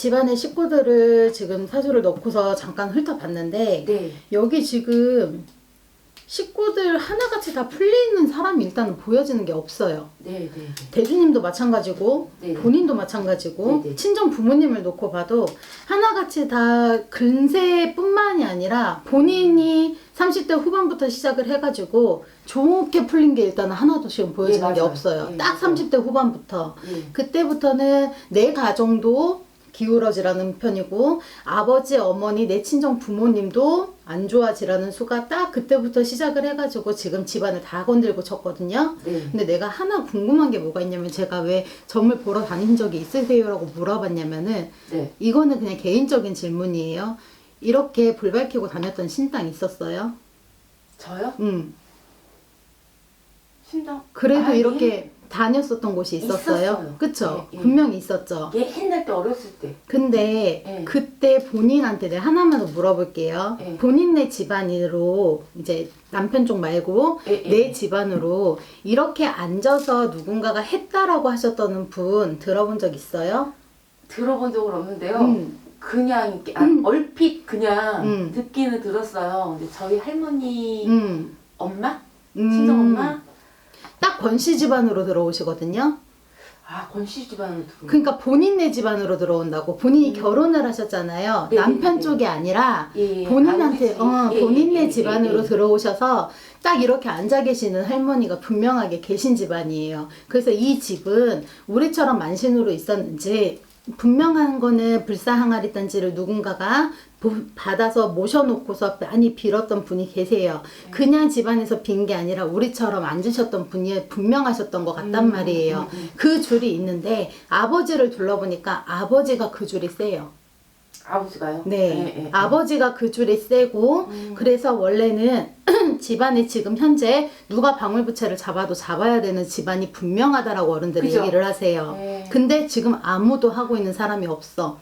집안의 식구들을 지금 사주를 넣고서 잠깐 훑어봤는데 네. 여기 지금 식구들 하나같이 다 풀리는 사람이 일단은 보여지는 게 없어요. 네, 네, 대주님도 마찬가지고 네네. 본인도 마찬가지고 네네. 친정 부모님을 놓고 봐도 하나같이 다 근세뿐만이 아니라 본인이 30대 후반부터 시작을 해가지고 좋게 풀린 게 일단은 하나도 지금 보여지는 네, 게 맞아요. 없어요. 네, 딱 맞아요. 30대 후반부터 네. 그때부터는 내 가정도 기울어지라는 편이고 아버지 어머니 내 친정 부모님도 안 좋아지라는 수가 딱 그때부터 시작을 해가지고 지금 집안을 다 건들고 쳤거든요. 네. 근데 내가 하나 궁금한 게 뭐가 있냐면 제가 왜 점을 보러 다닌 적이 있으세요? 라고 물어봤냐면은 네. 이거는 그냥 개인적인 질문이에요. 이렇게 불 밝히고 다녔던 신당 있었어요? 저요? 신당? 그래도 아, 이렇게 다녔었던 곳이 있었어요? 있었어요. 그쵸? 예, 예. 분명히 있었죠. 예, 옛날 때 어렸을 때. 근데 예. 그때 본인한테 내가 하나만 더 물어볼게요. 예. 본인네 집안으로 이제 남편 쪽 말고 예, 예. 내 집안으로 이렇게 앉아서 누군가가 했다라고 하셨던 분 들어본 적 있어요? 들어본 적은 없는데요. 그냥 이렇게 얼핏 그냥 듣기는 들었어요. 근데 저희 할머니 엄마? 친정 엄마? 딱 권씨 집안으로 들어오시거든요. 아, 권씨 집안으로 들어온. 그러니까 본인네 집안으로 들어온다고. 본인이 결혼을 하셨잖아요. 네, 남편 네, 네. 쪽이 아니라 예, 예. 본인한테 아, 우리 집. 예, 본인네 예, 예, 집안으로 예. 들어오셔서 딱 이렇게 앉아 계시는 할머니가 분명하게 계신 집안이에요. 그래서 이 집은 우리처럼 만신으로 있었는지 분명한 거는 불사항아리 단지를 누군가가 받아서 모셔놓고서 많이 빌었던 분이 계세요. 그냥 집안에서 빈 게 아니라 우리처럼 앉으셨던 분이 분명하셨던 것 같단 말이에요. 그 줄이 있는데 아버지를 둘러보니까 아버지가 그 줄이 세요. 아버지가요? 네, 예, 예. 아버지가 그 줄이 세고 그래서 원래는 집안에 지금 현재 누가 방울부채를 잡아도 잡아야 되는 집안이 분명하다라고 어른들이 그죠? 얘기를 하세요. 네. 근데 지금 아무도 하고 있는 사람이 없어.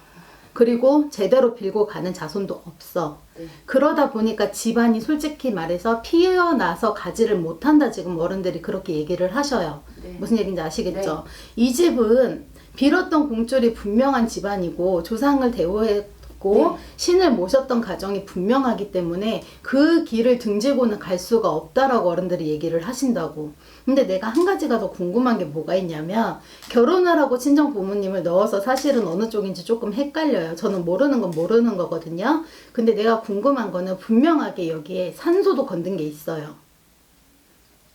그리고 제대로 빌고 가는 자손도 없어. 네. 그러다 보니까 집안이 솔직히 말해서 피어나서 가지를 못한다 지금 어른들이 그렇게 얘기를 하셔요. 네. 무슨 얘기인지 아시겠죠? 이 집은 빌었던 공줄이 분명한 집안이고 조상을 대우했고 네. 신을 모셨던 가정이 분명하기 때문에 그 길을 등지고는 갈 수가 없다라고 어른들이 얘기를 하신다고. 근데 내가 한 가지가 더 궁금한 게 뭐가 있냐면 결혼을 하고 친정 부모님을 넣어서 사실은 어느 쪽인지 조금 헷갈려요. 저는 모르는 건 모르는 거거든요. 근데 내가 궁금한 거는 분명하게 여기에 산소도 건든 게 있어요.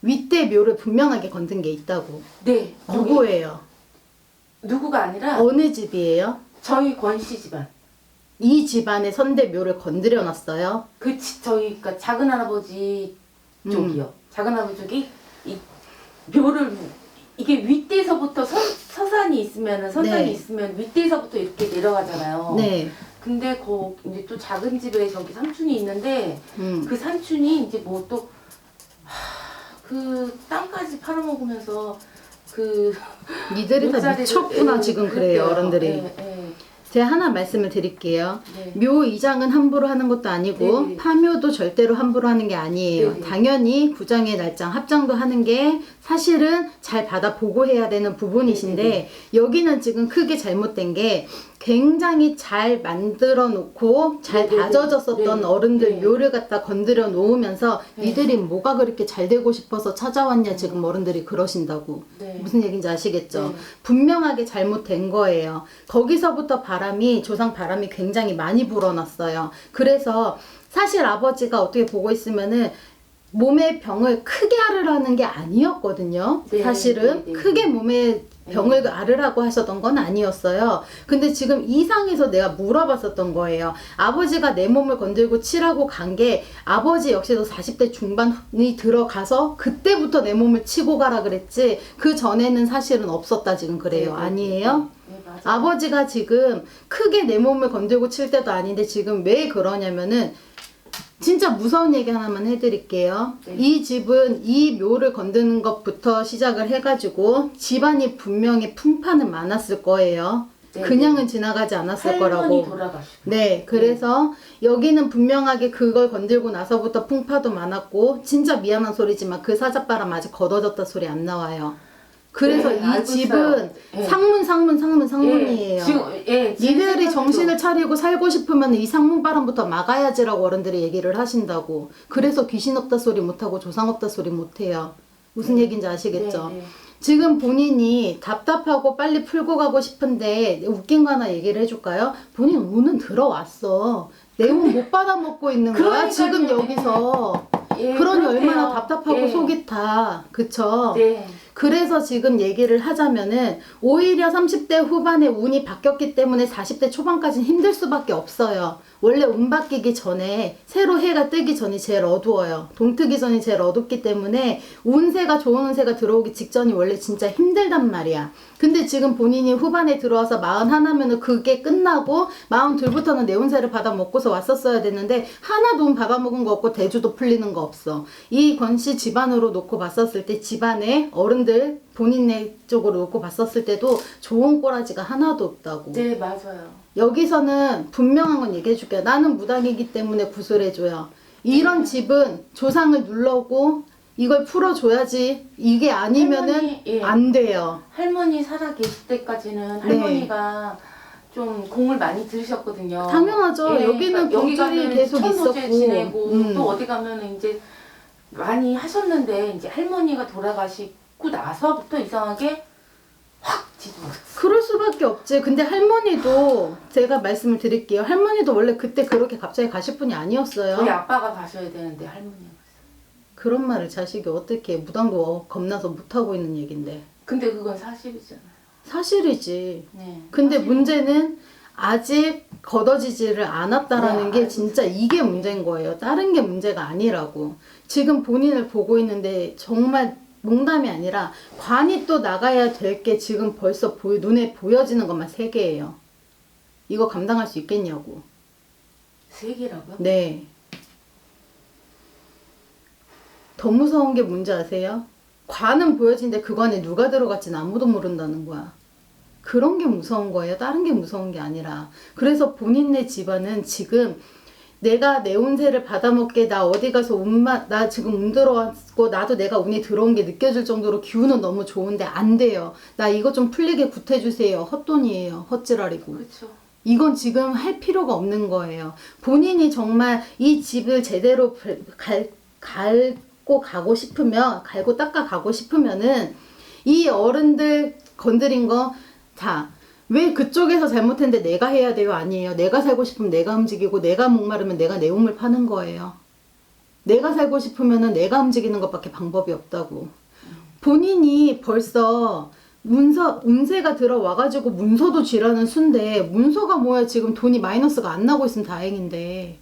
윗대 묘를 분명하게 건든 게 있다고. 네. 거기 누구예요? 누구가 아니라 어느 집이에요? 저희 권씨 집안. 이 집안의 선대 묘를 건드려 놨어요. 저희 그러니까 작은 할아버지 쪽이요. 작은 할아버지 쪽이 이 묘를 이게 윗대서부터 서산이 있으면은 선산이 네. 있으면 윗대서부터 이렇게 내려가잖아요. 네. 근데 이제 또 작은 집에 저기 삼촌이 있는데 그 삼촌이 이제 뭐 또 그 땅까지 팔아먹으면서 그 니들이 다 묘자리를- 미쳤구나 예, 지금 그랬대요. 그래요 어른들이. 예, 예. 제가 하나 말씀을 드릴게요. 네. 묘 이장은 함부로 하는 것도 아니고 네네. 파묘도 절대로 함부로 하는 게 아니에요. 네네. 당연히 구장의 날짱 합장도 하는 게 사실은 잘 받아 보고해야 되는 부분이신데 네네. 여기는 지금 크게 잘못된 게 굉장히 잘 만들어 놓고 잘 네네네. 다져졌었던 네. 어른들 네. 묘를 갖다 건드려 놓으면서 네. 니들이 뭐가 그렇게 잘 되고 싶어서 찾아왔냐 지금 어른들이 그러신다고. 네. 무슨 얘기인지 아시겠죠? 네. 분명하게 잘못된 거예요. 거기서부터 조상 바람이 굉장히 많이 불어났어요. 그래서 사실 아버지가 어떻게 보고 있으면은 몸의 병을 크게 앓으라는 게 아니었거든요. 네, 사실은 네, 네. 크게 몸의 병을 앓으라고 하셨던 건 아니었어요. 근데 지금 이 상에서 내가 물어봤었던 거예요. 아버지가 내 몸을 건들고 치라고 간 게 아버지 역시도 40대 중반이 들어가서 그때부터 내 몸을 치고 가라 그랬지 그 전에는 사실은 없었다 지금 그래요. 네, 네, 아니에요? 네, 맞아요. 아버지가 지금 크게 내 몸을 건들고 칠 때도 아닌데 지금 왜 그러냐면은 진짜 무서운 얘기 하나만 해드릴게요. 네. 이 집은 이 묘를 건드는 것부터 시작을 해가지고 집안이 분명히 풍파는 많았을 거예요. 네, 그냥은 지나가지 않았을 할머니 거라고. 돌아가시고. 네, 그래서 여기는 분명하게 그걸 건들고 나서부터 풍파도 많았고 진짜 미안한 소리지만 그 사자바람 아직 걷어졌다 소리 안 나와요. 그래서 네, 이 알고 집은 있어요. 예. 상문이에요. 지금 니들이 정신을 생각해도. 차리고 살고 싶으면 이 상문바람부터 막아야지라고 어른들이 얘기를 하신다고. 그래서 귀신 없다 소리 못하고 조상 없다 소리 못해요. 무슨 얘기인지 아시겠죠? 네. 지금 본인이 답답하고 빨리 풀고 가고 싶은데 웃긴 거 하나 얘기를 해줄까요? 본인 운은 들어왔어. 내 운 못 받아먹고 있는 거야. 지금 그러니까요. 여기서. 예, 그러니 그렇대요. 얼마나 답답하고 예. 속이 타. 그쵸? 네. 그래서 지금 얘기를 하자면은 오히려 30대 후반에 운이 바뀌었기 때문에 40대 초반까지는 힘들 수밖에 없어요. 원래 운 바뀌기 전에 새로 해가 뜨기 전이 제일 어두워요. 동트기 전이 제일 어둡기 때문에 운세가 좋은 운세가 들어오기 직전이 원래 진짜 힘들단 말이야. 근데 지금 본인이 후반에 들어와서 41면은 그게 끝나고 42부터는 내 운세를 받아 먹고서 왔었어야 됐는데 하나도 운 받아먹은 거 없고 대주도 풀리는 거 없어. 이 권씨 집안으로 놓고 봤었을 때 집안에 어른들 본인네 쪽으로 놓고 봤었을 때도 좋은 꼬라지가 하나도 없다고. 네, 맞아요. 여기서는 분명한 건 얘기해 줄게요. 나는 무당이기 때문에 구슬해줘요. 이런 집은 조상을 눌러고 이걸 풀어줘야지. 이게 아니면은 할머니, 예. 안 돼요. 할머니 살아 계실 때까지는 할머니가 좀 공을 많이 들으셨거든요. 당연하죠. 예, 여기는 여기 굴절이 가면 계속 천도제 있었고. 지내고 또 어디 가면 이제 많이 하셨는데 이제 할머니가 돌아가시고 나서부터 이상하게 확 뒤집어졌어요. 그럴 수밖에 없지. 근데 할머니도 제가 말씀을 드릴게요. 할머니도 원래 그때 그렇게 갑자기 가실 분이 아니었어요. 저희 아빠가 가셔야 되는데 할머니가. 그런 말을 자식이 어떻게 해. 무당도 겁나서 못하고 있는 얘긴데. 근데 그건 사실이잖아요. 사실이지. 네. 근데 사실. 문제는 아직 걷어지지를 않았다라는 네, 게 알고 진짜 이게 문제인 거예요. 다른 게 문제가 아니라고. 지금 본인을 보고 있는데 정말 농담이 아니라 관이 또 나가야 될 게 지금 벌써 눈에 보여지는 것만 3개예요. 이거 감당할 수 있겠냐고. 3개라고요? 네. 더 무서운 게 뭔지 아세요? 관은 보여지는데 그 관에 누가 들어갈지는 아무도 모른다는 거야. 그런 게 무서운 거예요. 다른 게 무서운 게 아니라. 그래서 본인네 집안은 지금 내가 내 운세를 받아먹게 나 어디 가서 나 지금 운 들어왔고 나도 내가 운이 들어온 게 느껴질 정도로 기운은 너무 좋은데 안 돼요. 나 이거 좀 풀리게 구태주세요. 헛돈이에요. 헛지랄이고. 그렇죠. 이건 지금 할 필요가 없는 거예요. 본인이 정말 이 집을 제대로 갈고 가고 싶으면, 갈고 닦아 가고 싶으면은 이 어른들 건드린 거, 자, 왜 그쪽에서 잘못했는데 내가 해야 돼요? 아니에요. 내가 살고 싶으면 내가 움직이고 내가 목마르면 내가 내 몸을 파는 거예요. 내가 살고 싶으면은 내가 움직이는 것밖에 방법이 없다고. 본인이 벌써 운세가 들어와가지고 문서도 쥐라는 수인데 문서가 뭐야. 지금 돈이 마이너스가 안 나고 있으면 다행인데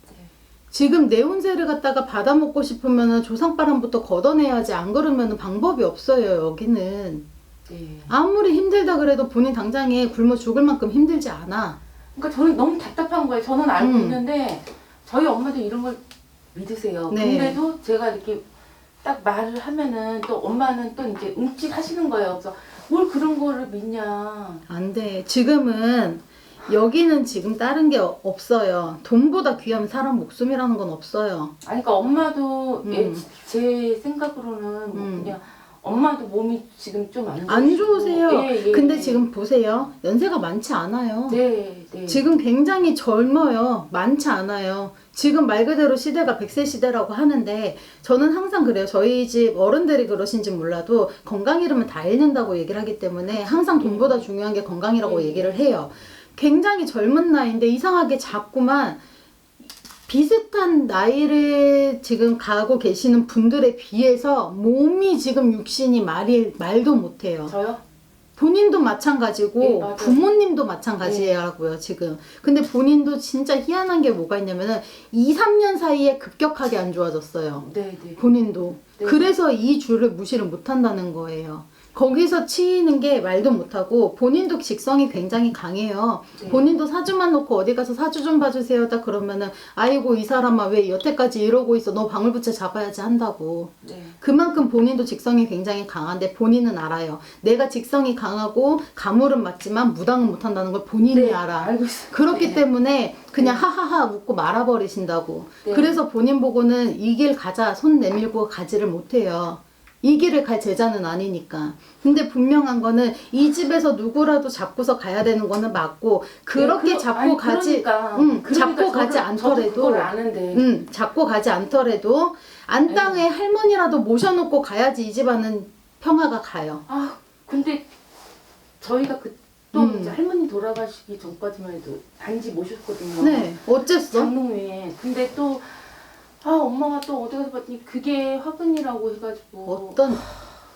지금 내 운세를 갖다가 받아먹고 싶으면은 조상바람부터 걷어내야지. 안 그러면은 방법이 없어요. 여기는 네. 아무리 힘들다 그래도 본인 당장에 굶어 죽을 만큼 힘들지 않아. 그러니까 저는 너무 답답한 거예요. 저는 알고 있는데 저희 엄마도 이런 걸 믿으세요. 네. 근데도 제가 이렇게 딱 말을 하면은 또 엄마는 또 이제 움찔하시는 거예요. 그래서 뭘 그런 거를 믿냐. 안 돼. 지금은 여기는 지금 다른 게 없어요. 돈보다 귀한 사람 목숨이라는 건 없어요. 아니 그러니까 엄마도 음. 제 생각으로는 뭐 그냥 엄마도 몸이 지금 좀 안 좋으세요. 예, 근데 예. 지금 보세요. 연세가 많지 않아요. 네, 네. 지금 굉장히 젊어요. 많지 않아요. 지금 말 그대로 시대가 100세 시대라고 하는데 저는 항상 그래요. 저희 집 어른들이 그러신지 몰라도 건강 잃으면 다 잃는다고 얘기를 하기 때문에 항상 돈보다 중요한 게 건강이라고 얘기를 해요. 굉장히 젊은 나이인데 이상하게 자꾸만 비슷한 나이를 지금 가고 계시는 분들에 비해서 몸이 지금 육신이 말도 못해요. 저요? 본인도 마찬가지고 네, 맞아요. 부모님도 마찬가지라고요. 지금. 근데 본인도 진짜 희한한 게 뭐가 있냐면은 2, 3년 사이에 급격하게 안 좋아졌어요. 네, 네. 본인도. 네. 그래서 이 줄을 무시를 못한다는 거예요. 거기서 치이는 게 말도 못하고 본인도 직성이 굉장히 강해요. 네. 본인도 사주만 놓고 어디 가서 사주 좀 봐주세요. 딱 그러면은 아이고 이 사람아 왜 여태까지 이러고 있어. 너 방울부채 잡아야지 한다고. 네. 그만큼 본인도 직성이 굉장히 강한데 본인은 알아요. 내가 직성이 강하고 가물은 맞지만 무당은 못한다는 걸 본인이 네, 알아. 알고 있어요. 그렇기 네. 때문에 그냥 네. 하하하 웃고 말아버리신다고. 네. 그래서 본인 보고는 이 길 가자 손 내밀고 가지를 못해요. 이 길을 갈 제자는 아니니까. 근데 분명한 거는 이 집에서 누구라도 잡고서 가야 되는 거는 맞고, 그렇게 네, 잡고 아니, 가지, 그러니까 잡고 가지 저도 않더라도, 그걸 아는데. 잡고 가지 않더라도 안땅에 할머니라도 모셔놓고 가야지 이 집안은 평화가 가요. 아 근데 저희가 또 이제 할머니 돌아가시기 전까지만 해도 단지 모셨거든요. 네, 어쨌어? 장롱 위에. 근데 또 엄마가 또 어디 가서 봤더니 그게 화근이라고 해가지고. 어떤,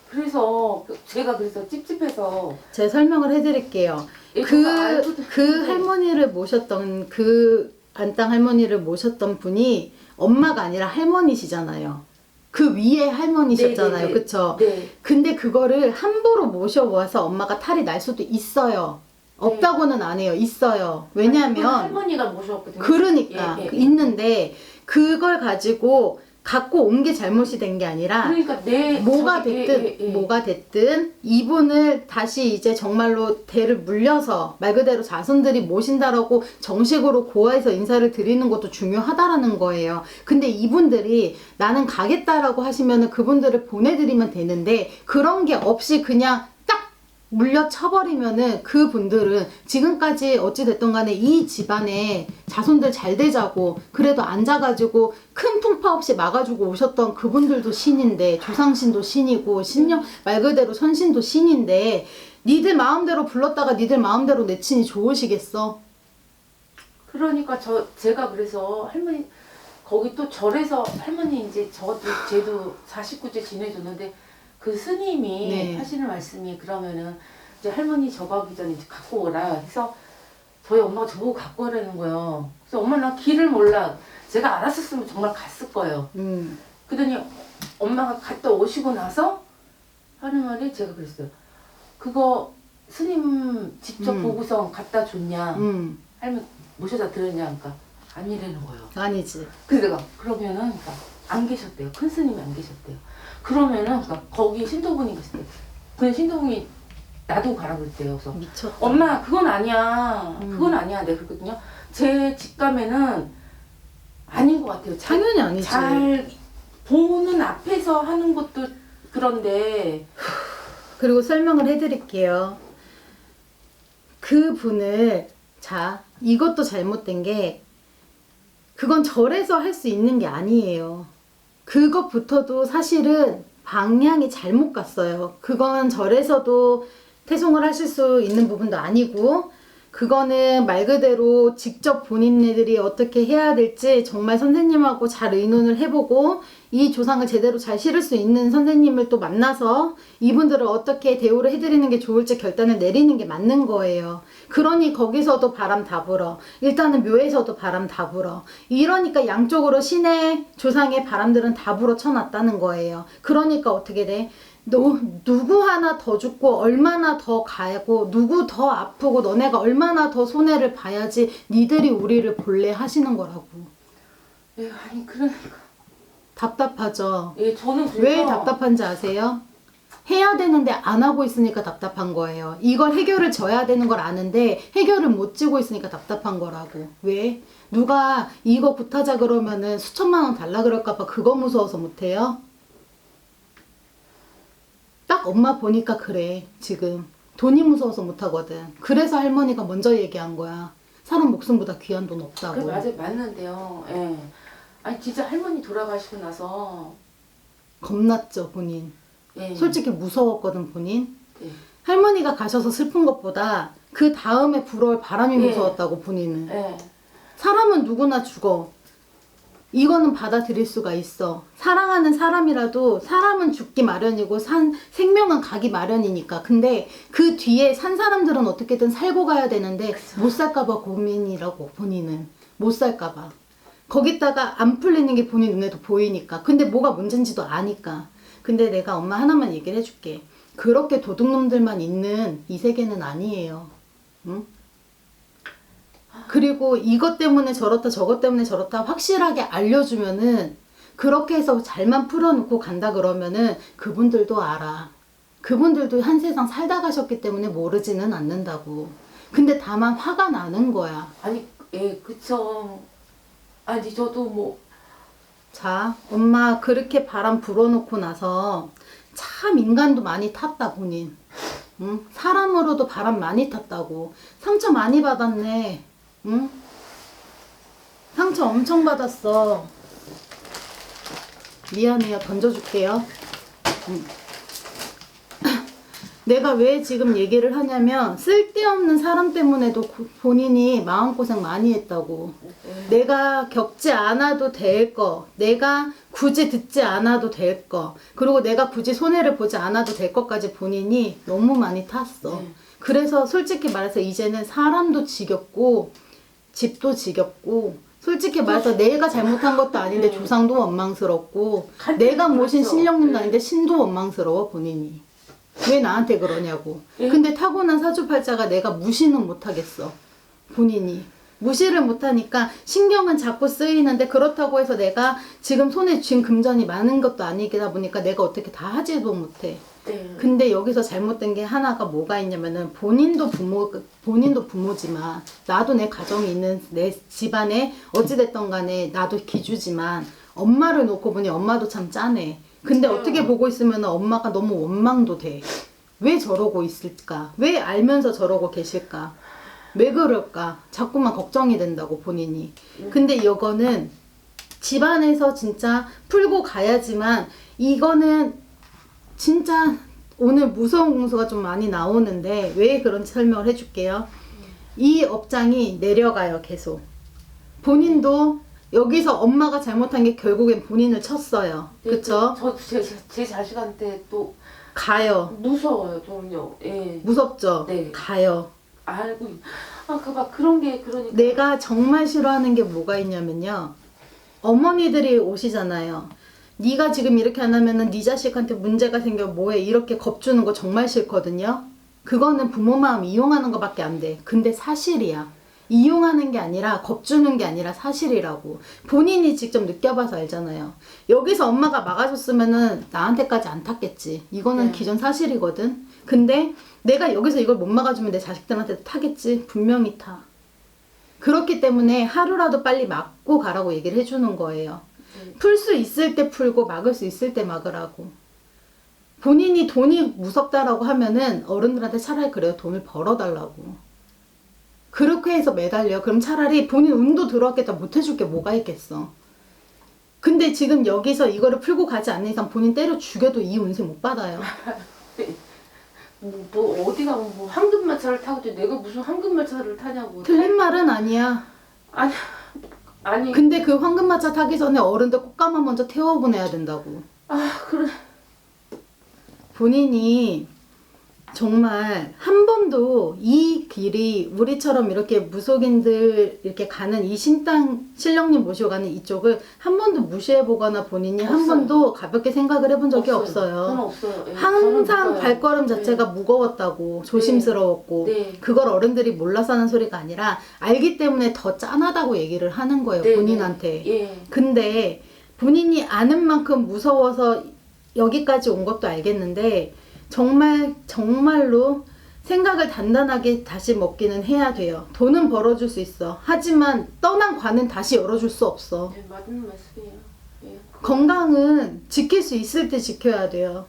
그래서 제가 그래서 찝찝해서. 제 설명을 해드릴게요. 저가 알고도 그 있는데. 할머니를 모셨던, 그 안땅 할머니를 모셨던 분이 엄마가 아니라 할머니시잖아요. 그 위에 할머니셨잖아요. 네네네. 그쵸? 네. 근데 그거를 함부로 모셔와서 엄마가 탈이 날 수도 있어요. 없다고는 안 해요. 있어요. 왜냐하면 할머니가 모셨거든요. 그러니까 예. 있는데 그걸 가지고 갖고 온 게 잘못이 된 게 아니라 그러니까 뭐가 됐든 뭐가 됐든 이분을 다시 이제 정말로 대를 물려서 말 그대로 자손들이 모신다라고 정식으로 고아에서 인사를 드리는 것도 중요하다라는 거예요. 근데 이분들이 나는 가겠다라고 하시면은 그분들을 보내드리면 되는데 그런 게 없이 그냥 딱 물려쳐버리면은 그분들은 지금까지 어찌됐든 간에 이 집안에 자손들 잘 되자고 그래도 앉아가지고 큰 풍파 없이 막아주고 오셨던 그분들도 신인데 조상신도 신이고 신령 말 그대로 선신도 신인데 니들 마음대로 불렀다가 니들 마음대로 내친이 좋으시겠어? 그러니까 제가 그래서 할머니 거기 또 절에서 할머니 이제 쟤도 49제 지내줬는데 그 스님이 네. 하시는 말씀이 그러면은 이제 할머니 저 가기 전에 이제 갖고 오라 해서 저희 엄마가 저보고 갖고 오라는 거예요. 그래서 엄마 나 길을 몰라. 제가 알았었으면 정말 갔을 거예요. 그러더니 엄마가 갔다 오시고 나서 하는 말이 제가 그랬어요. 그거 스님 직접 보고서 갖다 줬냐? 할머니 모셔다 드렸냐? 그러니까 아니라는 거예요. 아니지. 그래서 내가 그러면은 그러니까 안 계셨대요. 큰 스님이 안 계셨대요. 그러면은 그러니까 거기 신도분이 계셨대요. 근데 신도분이 나도 가라고 그랬대요. 그래서 미쳤다. 엄마 그건 아니야. 그건 아니야. 내가 그랬거든요. 제 직감에는 아닌 것 같아요. 당연히 아니지. 잘 보는 앞에서 하는 것도 그런데 그리고 설명을 해드릴게요. 그분을 자 이것도 잘못된 게 그건 절에서 할 수 있는 게 아니에요. 그것부터도 사실은 방향이 잘못 갔어요. 그건 절에서도 태송을 하실 수 있는 부분도 아니고 그거는 말 그대로 직접 본인네들이 어떻게 해야 될지 정말 선생님하고 잘 의논을 해보고 이 조상을 제대로 잘 실을 수 있는 선생님을 또 만나서 이분들을 어떻게 대우를 해드리는 게 좋을지 결단을 내리는 게 맞는 거예요. 그러니 거기서도 바람 다 불어. 일단은 묘에서도 바람 다 불어. 이러니까 양쪽으로 신의 조상의 바람들은 다 불어 쳐놨다는 거예요. 그러니까 어떻게 돼? 누구 하나 더 죽고 얼마나 더 가고 누구 더 아프고 너네가 얼마나 더 손해를 봐야지 니들이 우리를 볼래 하시는 거라고. 예, 아니 그러니까 답답하죠. 예, 저는 그래서 왜 답답한지 아세요? 해야 되는데 안 하고 있으니까 답답한 거예요. 이걸 해결을 져야 되는 걸 아는데 해결을 못 지고 있으니까 답답한 거라고. 왜? 누가 이거 굿하자 그러면은 수천만 원 달라 그럴까봐 그거 무서워서 못해요? 딱 엄마 보니까 그래. 지금 돈이 무서워서 못하거든. 그래서 할머니가 먼저 얘기한 거야. 사람 목숨보다 귀한 돈 없다고. 맞아요. 맞는데요. 예. 아니 진짜 할머니 돌아가시고 나서 겁났죠 본인. 예. 솔직히 무서웠거든 본인. 예. 할머니가 가셔서 슬픈 것보다 그 다음에 불어올 바람이 예. 무서웠다고 본인은. 예. 사람은 누구나 죽어. 이거는 받아들일 수가 있어. 사랑하는 사람이라도 사람은 죽기 마련이고 생명은 가기 마련이니까. 근데 그 뒤에 산 사람들은 어떻게든 살고 가야 되는데 못 살까봐 고민이라고 본인은. 못 살까봐. 거기다가 안 풀리는 게 본인 눈에도 보이니까. 근데 뭐가 문제인지도 아니까. 근데 내가 엄마 하나만 얘기를 해줄게. 그렇게 도둑놈들만 있는 이 세계는 아니에요. 응? 그리고 이것 때문에 저렇다 저것 때문에 저렇다 확실하게 알려주면은 그렇게 해서 잘만 풀어놓고 간다 그러면은 그분들도 알아. 그분들도 한 세상 살다 가셨기 때문에 모르지는 않는다고. 근데 다만 화가 나는 거야. 아니 예 그쵸. 아니 저도 뭐 자, 엄마 그렇게 바람 불어놓고 나서 참 인간도 많이 탔다 본인. 응? 사람으로도 바람 많이 탔다고. 상처 많이 받았네. 응? 상처 엄청 받았어. 미안해요. 던져줄게요. 응. 내가 왜 지금 얘기를 하냐면 쓸데없는 사람 때문에도 본인이 마음고생 많이 했다고. 내가 겪지 않아도 될 거, 내가 굳이 듣지 않아도 될 거, 그리고 내가 굳이 손해를 보지 않아도 될 것까지 본인이 너무 많이 탔어. 그래서 솔직히 말해서 이제는 사람도 지겹고 집도 지겹고 솔직히 말해서 내가 잘못한 것도 아닌데 조상도 원망스럽고 내가 모신 신령님도 아닌데 신도 원망스러워 본인이. 왜 나한테 그러냐고. 근데 타고난 사주팔자가 내가 무시는 못하겠어. 본인이. 무시를 못하니까 신경은 자꾸 쓰이는데 그렇다고 해서 내가 지금 손에 쥔 금전이 많은 것도 아니다 보니까 내가 어떻게 다 하지도 못해. 근데 여기서 잘못된 게 하나가 뭐가 있냐면은 본인도 부모지만 나도 내 가정이 있는 내 집안에 어찌됐던 간에 나도 기주지만 엄마를 놓고 보니 엄마도 참 짠해. 근데 어떻게 보고 있으면 엄마가 너무 원망도 돼. 왜 저러고 있을까? 왜 알면서 저러고 계실까? 왜 그럴까? 자꾸만 걱정이 된다고 본인이. 근데 이거는 집안에서 진짜 풀고 가야지만 이거는 진짜 오늘 무서운 공수가 좀 많이 나오는데 왜 그런지 설명을 해줄게요. 이 업장이 내려가요 계속. 본인도 여기서 엄마가 잘못한 게 결국엔 본인을 쳤어요. 그쵸? 제 자식한테 또 가요. 무서워요, 좀요. 예. 무섭죠? 네. 가요. 알고 그 막 그런 게 그러니까 내가 정말 싫어하는 게 뭐가 있냐면요. 어머니들이 오시잖아요. 네가 지금 이렇게 안 하면은 네 자식한테 문제가 생겨 뭐해 이렇게 겁주는 거 정말 싫거든요. 그거는 부모 마음 이용하는 거밖에 안 돼. 근데 사실이야. 이용하는 게 아니라 겁주는 게 아니라 사실이라고. 본인이 직접 느껴봐서 알잖아요. 여기서 엄마가 막아줬으면은 나한테까지 안 탔겠지. 이거는 기존 사실이거든. 근데 내가 여기서 이걸 못 막아주면 내 자식들한테도 타겠지. 분명히 타. 그렇기 때문에 하루라도 빨리 막고 가라고 얘기를 해주는 거예요. 풀 수 있을 때 풀고 막을 수 있을 때 막으라고. 본인이 돈이 무섭다라고 하면은 어른들한테 차라리 그래요. 돈을 벌어달라고. 그렇게 해서 매달려. 그럼 차라리 본인 운도 들어왔겠다 못 해줄 게 뭐가 있겠어. 근데 지금 여기서 이거를 풀고 가지 않는 이상 본인 때려 죽여도 이 운세 못 받아요. 뭐 어디 가면 뭐 황금마차를 타고 또 내가 무슨 황금마차를 타냐고. 틀린 말은 아니야. 아니. 근데 그 황금마차 타기 전에 어른들 꽃가마 먼저 태워보내야 된다고. 그래. 본인이 정말 한 번도 이 길이 우리처럼 이렇게 무속인들 이렇게 가는 이 신령님 모시고 가는 이쪽을 한 번도 무시해보거나 본인이 한 번도 가볍게 생각을 해본 적이 없어요. 저는 없어요. 예, 항상 발걸음 자체가 무거웠다고 조심스러웠고 그걸 어른들이 몰라서 하는 소리가 아니라 알기 때문에 더 짠하다고 얘기를 하는 거예요. 본인한테. 근데 본인이 아는 만큼 무서워서 여기까지 온 것도 알겠는데 정말로 생각을 단단하게 다시 먹기는 해야 돼요. 돈은 벌어줄 수 있어. 하지만 떠난 관은 다시 열어줄 수 없어. 네, 맞는 말씀이에요. 건강은 지킬 수 있을 때 지켜야 돼요.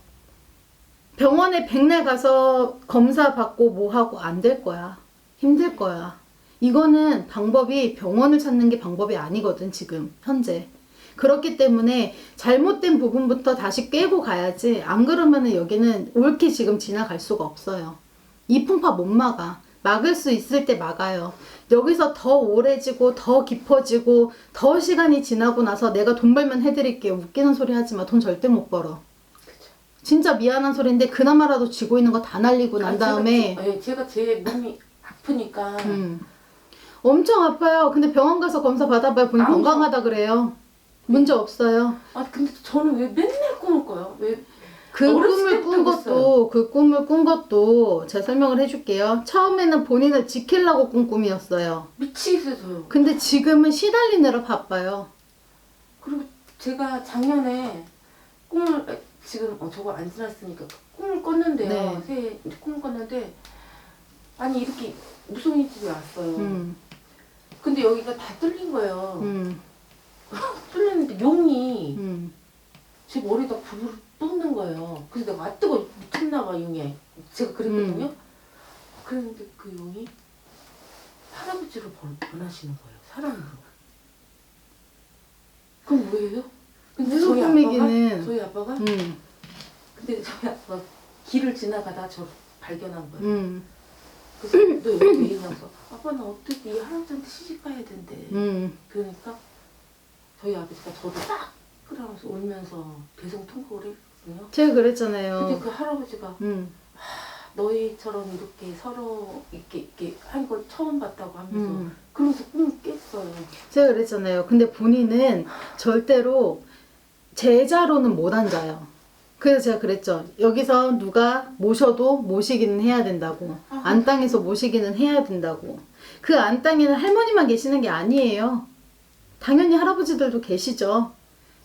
병원에 백날 가서 검사 받고 뭐 하고 안 될 거야. 힘들 거야. 이거는 방법이 병원을 찾는 게 방법이 아니거든 지금 현재. 그렇기 때문에 잘못된 부분부터 다시 깨고 가야지. 안 그러면은 여기는 옳게 지금 지나갈 수가 없어요. 이 풍파 못 막아. 막을 수 있을 때 막아요. 여기서 더 오래지고 더 깊어지고 더 시간이 지나고 나서 내가 돈 벌면 해드릴게요. 웃기는 소리 하지 마. 돈 절대 못 벌어. 진짜 미안한 소리인데 그나마라도 쥐고 있는 거 다 날리고 난 다음에 제가 제 몸이 아프니까 엄청 아파요. 근데 병원 가서 검사 받아봐야 본인 건강하다 그래요. 문제 없어요. 근데 저는 왜 맨날 꿈을 꿔요? 왜? 그 꿈을 꾼 것도 제가 설명을 해줄게요. 처음에는 본인을 지키려고 꾼 꿈이었어요. 미치겠어요. 근데 지금은 시달리느라 바빠요. 그리고 제가 작년에 꿈을 지금 저거 안 지났으니까 꿈을 꿨는데요. 새해 꿈을 꿨는데 아니 이렇게 무속인 집에 왔어요. 근데 여기가 다 뚫린 거예요. 뚫렸는데 용이 제 머리에다 불을 뽑는 거예요. 그래서 내가 뜨거 미쳤나 봐 용이. 제가 그랬거든요. 그랬는데 그 용이 할아버지로 변하시는 거예요. 사람으로. 그럼 뭐예요? 근데 무슨 꿈이기는. 저희 아빠가 근데 저희 아빠가 길을 지나가다 저를 발견한 거예요. 그래서 너 여기 왜 있냐고. 아빠 나 어떻게 이 할아버지한테 시집 가야 된대. 그러니까 저희 아버지가 저를 딱 끌어안아서 울면서 대성통곡을 했거든요. 제가 그랬잖아요. 근데 그 할아버지가 너희처럼 이렇게 서로 이렇게 한 걸 처음 봤다고 하면서 그러면서 꿈을 깼어요. 제가 그랬잖아요. 근데 본인은 절대로 제자로는 못 앉아요. 그래서 제가 그랬죠. 여기서 누가 모셔도 모시기는 해야 된다고. 안땅에서 모시기는 해야 된다고. 그 안땅에는 할머니만 계시는 게 아니에요. 당연히 할아버지들도 계시죠.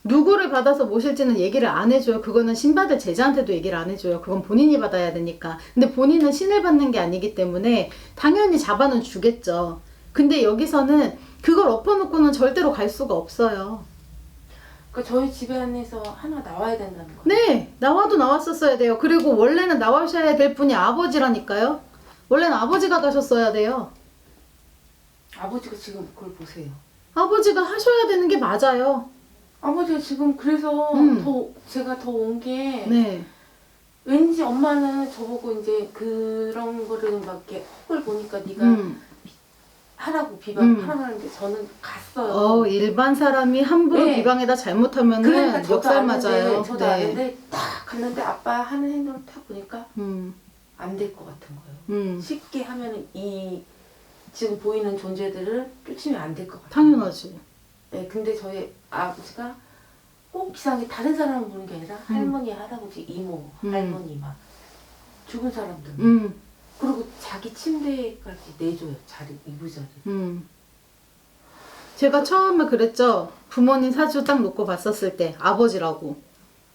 누구를 받아서 모실지는 얘기를 안 해줘요. 그거는 신받을 제자한테도 얘기를 안 해줘요. 그건 본인이 받아야 되니까. 근데 본인은 신을 받는 게 아니기 때문에 당연히 잡아는 주겠죠. 근데 여기서는 그걸 엎어놓고는 절대로 갈 수가 없어요. 그러니까 저희 집에 안에서 하나 나와야 된다는 거예요. 네, 나와도 나왔었어야 돼요. 그리고 원래는 나와셔야 될 분이 아버지라니까요. 원래는 아버지가 가셨어야 돼요. 아버지가 지금 그걸 보세요. 아버지가 하셔야 되는 게 맞아요. 아버지가 지금 그래서 제가 더 온 게 네. 왠지 엄마는 저보고 이제 그런 거를 막 이렇게 헛걸 보니까 네가 하라고 비방하라는데 저는 갔어요. 일반 사람이 함부로 네. 비방에다 잘못하면은 그러니까 저도 역살 아는데, 맞아요. 저도 아는데 딱 갔는데 아빠 하는 행동을 딱 보니까 안 될 것 같은 거예요. 쉽게 하면은 이 지금 보이는 존재들을 쫓으면 안 될 것 같아요. 당연하지. 네, 근데 저희 아버지가 꼭 이상하게 다른 사람을 보는 게 아니라 할머니, 할아버지, 이모, 할머니 막 죽은 사람들 그리고 자기 침대까지 내줘요. 자리, 이부자리. 제가 처음에 그랬죠. 부모님 사주 딱 놓고 봤었을 때 아버지라고.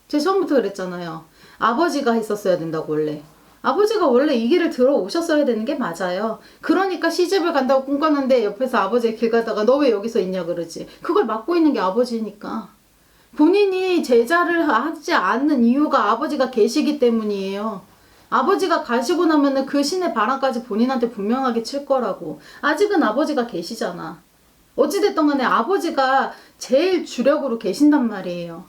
제가 처음부터 그랬잖아요. 아버지가 했었어야 된다고 원래. 아버지가 원래 이 길을 들어오셨어야 되는 게 맞아요. 그러니까 시집을 간다고 꿈꿨는데 옆에서 아버지가 길 가다가 너 왜 여기서 있냐 그러지. 그걸 맡고 있는 게 아버지니까. 본인이 제자를 하지 않는 이유가 아버지가 계시기 때문이에요. 아버지가 가시고 나면은 그 신의 바람까지 본인한테 분명하게 칠 거라고. 아직은 아버지가 계시잖아. 어찌됐든 간에 아버지가 제일 주력으로 계신단 말이에요.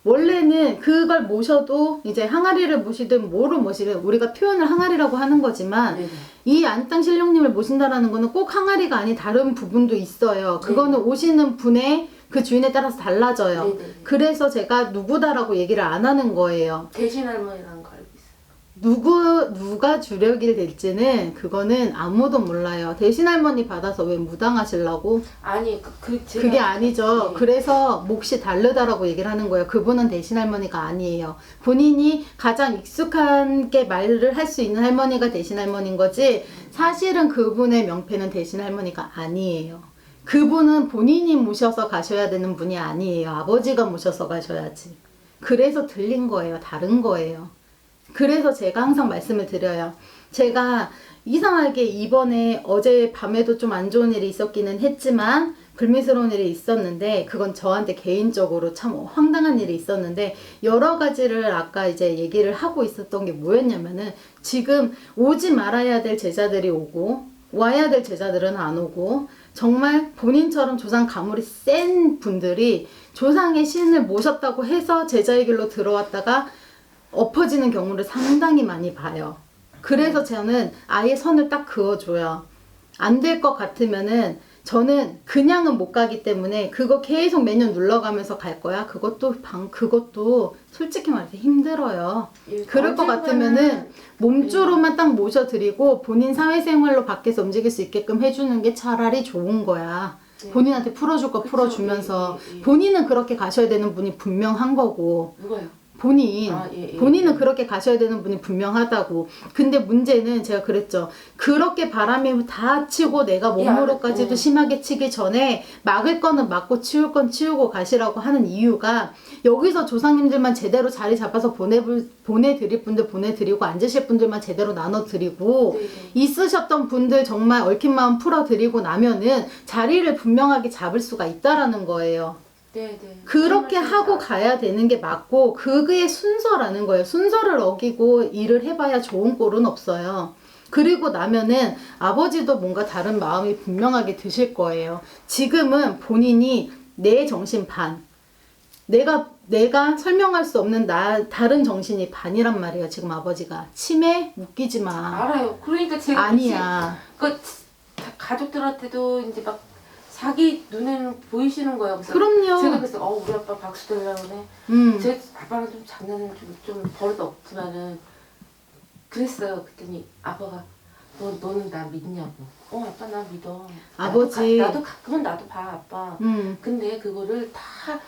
원래는 그걸 모셔도 이제 항아리를 모시든 뭐로 모시든 우리가 표현을 항아리라고 하는 거지만 네네. 이 안땅 신령님을 모신다라는 거는 꼭 항아리가 아닌 다른 부분도 있어요. 그거는 오시는 분의 그 주인에 따라서 달라져요. 네네. 그래서 제가 누구다라고 얘기를 안 하는 거예요. 대신 할머니라는 거 알고 있어요. 누가 주력이 될지는 그거는 아무도 몰라요. 대신 할머니 받아서 왜 무당하시려고? 아니 제가 그게 아니죠. 네. 그래서 몫이 다르다라고 얘기를 하는 거예요. 그분은 대신 할머니가 아니에요. 본인이 가장 익숙하게 말을 할 수 있는 할머니가 대신 할머니인 거지 사실은 그분의 명패는 대신 할머니가 아니에요. 그분은 본인이 모셔서 가셔야 되는 분이 아니에요. 아버지가 모셔서 가셔야지. 그래서 들린 거예요. 다른 거예요. 그래서 제가 항상 말씀을 드려요. 제가 이상하게 이번에 어제 밤에도 좀 안 좋은 일이 있었기는 했지만 불미스러운 일이 있었는데 그건 저한테 개인적으로 참 황당한 일이 있었는데 여러 가지를 아까 이제 얘기를 하고 있었던 게 뭐였냐면은 지금 오지 말아야 될 제자들이 오고 와야 될 제자들은 안 오고 정말 본인처럼 조상 가물이 센 분들이 조상의 신을 모셨다고 해서 제자의 길로 들어왔다가 엎어지는 경우를 상당히 많이 봐요. 그래서 저는 아예 선을 딱 그어줘요. 안 될 것 같으면은 저는 그냥은 못 가기 때문에 그거 계속 매년 눌러가면서 갈 거야. 그것도 솔직히 말해서 힘들어요. 예, 그럴 것 같으면은 몸주로만 딱 모셔드리고 본인 사회생활로 밖에서 움직일 수 있게끔 해주는 게 차라리 좋은 거야. 본인한테 풀어줄 거 풀어주면서 본인은 그렇게 가셔야 되는 분이 분명한 거고 누가요? 본인은 그렇게 가셔야 되는 분이 분명하다고. 근데 문제는 제가 그랬죠. 그렇게 바람이 다 치고 내가 몸무로까지도 심하게 치기 전에 막을 거는 막고 치울 건 치우고 가시라고 하는 이유가 여기서 조상님들만 제대로 자리 잡아서 보내드릴 분들 보내드리고 앉으실 분들만 제대로 나눠드리고 있으셨던 분들 정말 얽힌 마음 풀어드리고 나면은 자리를 분명하게 잡을 수가 있다라는 거예요. 네. 그렇게 정말 하고 진짜. 가야 되는 게 맞고 그게 순서라는 거예요. 순서를 어기고 일을 해봐야 좋은 꼴은 없어요. 그리고 나면은 아버지도 뭔가 다른 마음이 분명하게 드실 거예요. 지금은 본인이 내 정신 반, 내가 설명할 수 없는 다른 정신이 반이란 말이에요. 지금 아버지가 치매 웃기지 마. 알아요. 그러니까 제가 아니야. 그 가족들한테도 이제 막 자기 눈에는 보이시는 거예요. 그래서 그럼요. 제가 그래서 우리 아빠 박수 들려고 그래. 제 아빠랑 좀 장난은 좀 버릇 없지만은 그랬어요. 그랬더니 아빠가 너는 나 믿냐고. 아빠 나 믿어. 아버지. 나도 가끔은 나도 봐 아빠. 근데 그거를 다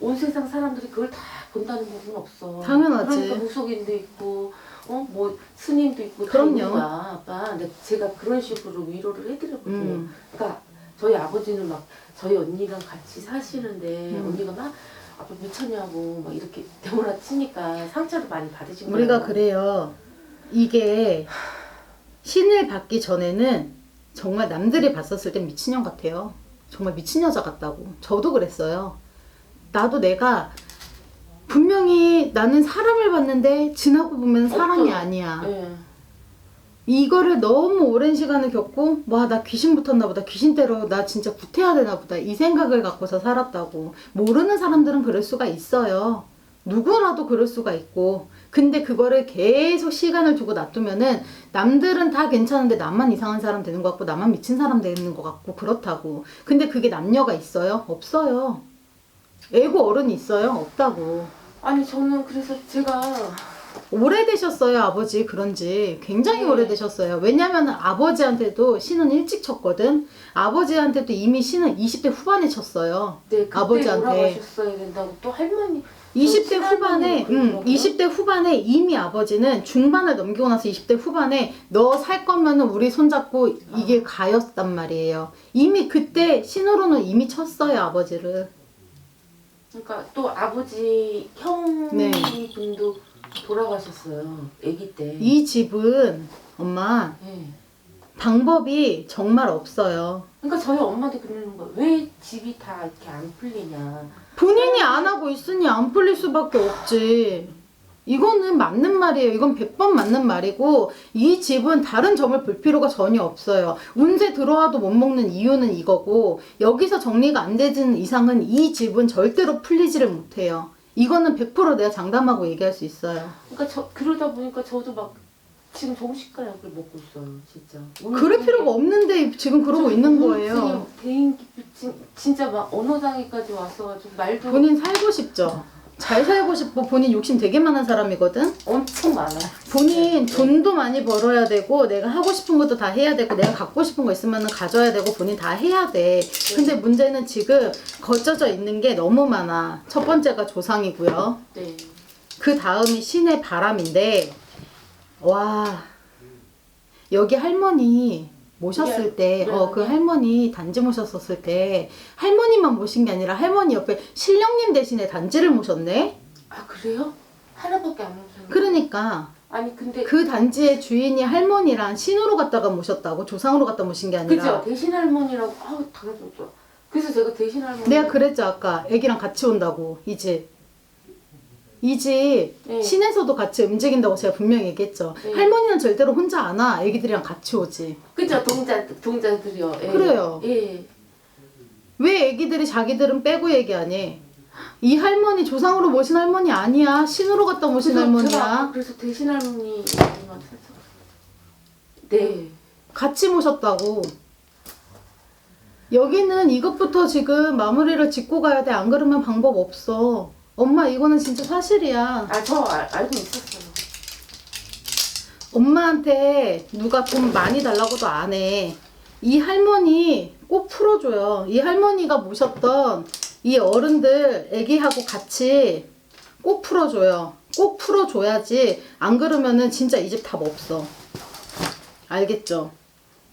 온 세상 사람들이 그걸 다 본다는 법은 없어. 당연하지. 그러니까 무속인도 있고 뭐 스님도 있고 다 그럼요. 있는 거야 아빠. 근데 제가 그런 식으로 위로를 해드렸거든요. 그러니까 저희 아버지는 막 저희 언니랑 같이 사시는데 언니가 막 아빠 미쳤냐고 막 이렇게 대모라 치니까 상처를 많이 받으신 거예요. 우리가 그래요. 이게 신을 받기 전에는 정말 남들이 봤었을 땐 미친년 같아요. 정말 미친 여자 같다고. 저도 그랬어요. 나도 내가 분명히 나는 사람을 봤는데 지나고 보면 사람이 없죠. 아니야. 네. 이거를 너무 오랜 시간을 겪고 와 나 귀신 붙었나 보다, 귀신 때려 나 진짜 구태야 되나 보다, 이 생각을 갖고서 살았다고. 모르는 사람들은 그럴 수가 있어요. 누구라도 그럴 수가 있고. 근데 그거를 계속 시간을 두고 놔두면은 남들은 다 괜찮은데 나만 이상한 사람 되는 것 같고 나만 미친 사람 되는 것 같고 그렇다고. 근데 그게 남녀가 있어요? 없어요. 애고 어른이 있어요? 없다고. 아니 저는 그래서 제가 오래되셨어요, 아버지. 그런지 굉장히 네. 오래되셨어요. 왜냐면 아버지한테도 신은 일찍 쳤거든. 아버지한테도 이미 신은 20대 후반에 쳤어요. 그때 아버지한테. 돌아가셨어야 된다고 또 할머니 20대 후반에, 그러더라고요. 20대 후반에 이미 아버지는 중반을 넘기고 나서 20대 후반에 너 살 거면은 우리 손잡고 이게 가였단 말이에요. 이미 그때 신으로는 이미 쳤어요, 아버지를. 그러니까 또 아버지 네. 형분도 돌아가셨어요. 아기 때. 이 집은 엄마 네. 방법이 정말 없어요. 그러니까 저희 엄마도 그러는 거예요. 왜 집이 다 이렇게 안 풀리냐. 본인이 안 하고 있으니 안 풀릴 수밖에 없지. 이거는 맞는 말이에요. 이건 100번 맞는 말이고 이 집은 다른 점을 볼 필요가 전혀 없어요. 운세 들어와도 못 먹는 이유는 이거고 여기서 정리가 안 되는 이상은 이 집은 절대로 풀리지를 못해요. 이거는 100% 내가 장담하고 얘기할 수 있어요. 그러니까 그러다 보니까 저도 막 지금 정신과약을 먹고 있어요. 진짜. 그럴 필요가 없는데 지금 그러고 있는 거예요. 대인기피증 진짜 막 언어장애까지 왔어가지고 말도 본인 살고 싶죠? 잘 살고 싶고 본인 욕심 되게 많은 사람이거든? 엄청 많아요. 본인 돈도 많이 벌어야 되고 내가 하고 싶은 것도 다 해야 되고 내가 갖고 싶은 거 있으면 가져야 되고 본인 다 해야 돼. 근데 문제는 지금 거쳐져 있는 게 너무 많아. 첫 번째가 조상이고요. 네. 그 다음이 신의 바람인데 와 여기 할머니 모셨을 때 그 할머니 단지 모셨었을 때 할머니만 모신 게 아니라 할머니 옆에 신령님 대신에 단지를 모셨네. 아 그래요? 하나밖에 안 오셨네. 그러니까 아니 근데 그 단지의 주인이 할머니랑 신으로 갔다가 모셨다고, 조상으로 갔다 모신 게 아니라. 그죠? 대신 할머니라고 당연하죠. 그래서 제가 대신 할머니 내가 그랬죠 아까 애기랑 같이 온다고. 이 집 네. 신에서도 같이 움직인다고 제가 분명히 얘기했죠. 네. 할머니는 절대로 혼자 안 와. 애기들이랑 같이 오지. 그죠? 동자들이요. 예. 그래요. 예. 왜 애기들이 자기들은 빼고 얘기하니? 이 할머니 조상으로 모신 할머니 아니야. 신으로 갔다 모신 할머니야. 그래서 대신 할머니 네. 같이 모셨다고. 여기는 이것부터 지금 마무리를 짓고 가야 돼. 안 그러면 방법 없어. 엄마 이거는 진짜 사실이야. 저 알고 있었어요. 엄마한테 누가 돈 많이 달라고도 안 해. 이 할머니 꼭 풀어줘요. 이 할머니가 모셨던 이 어른들 애기하고 같이 꼭 풀어줘요. 꼭 풀어줘야지. 안 그러면은 진짜 이 집 답 없어. 알겠죠?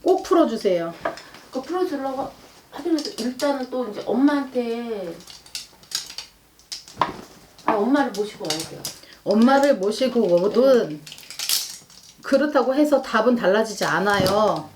꼭 풀어주세요. 그 풀어주려고 하더라도 일단은 또 이제 엄마한테 엄마를 모시고 와야 돼요. 엄마를 모시고 오든 그렇다고 해서 답은 달라지지 않아요.